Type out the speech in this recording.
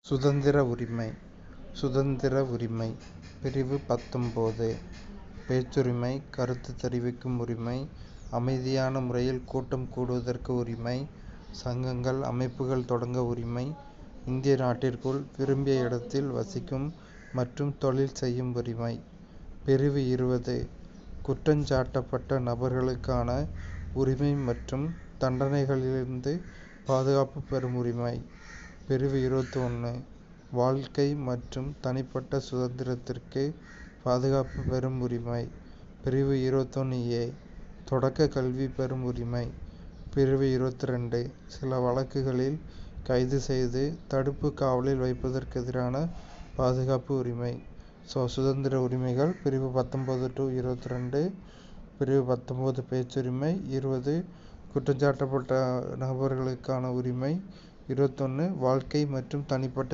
சுதந்திர உரிமை. சுதந்திர உரிமை பிரிவு 19 பேச்சுரிமை, கருத்து தெரிவிக்கும் உரிமை, அமைதியான முறையில் கூட்டம் கூடுவதற்கு உரிமை, சங்கங்கள், அமைப்புகள் தொடங்க உரிமை, இந்திய நாட்டிற்குள் விரும்பிய இடத்தில் வசிக்கும் மற்றும் தொழில் செய்யும் உரிமை. பிரிவு 20 குற்றஞ்சாட்டப்பட்ட நபர்களுக்கான உரிமை மற்றும் தண்டனைகளிலிருந்து பாதுகாப்பு பெறும் உரிமை. பிரிவு 21 வாழ்க்கை மற்றும் தனிப்பட்ட சுதந்திரத்திற்கு பாதுகாப்பு பெறும் உரிமை. பிரிவு 21A தொடக்க கல்வி பெறும் உரிமை. பிரிவு 22 சில வழக்குகளில் கைது செய்து தடுப்பு காவலில் வைப்பதற்கெதிரான பாதுகாப்பு உரிமை. சுதந்திர உரிமைகள் பிரிவு 19 to 22. பிரிவு 19 பேச்சுரிமை. 20 குற்றஞ்சாட்டப்பட்ட நபர்களுக்கான உரிமை. 21 வாழ்க்கை மற்றும் தனிப்பட்ட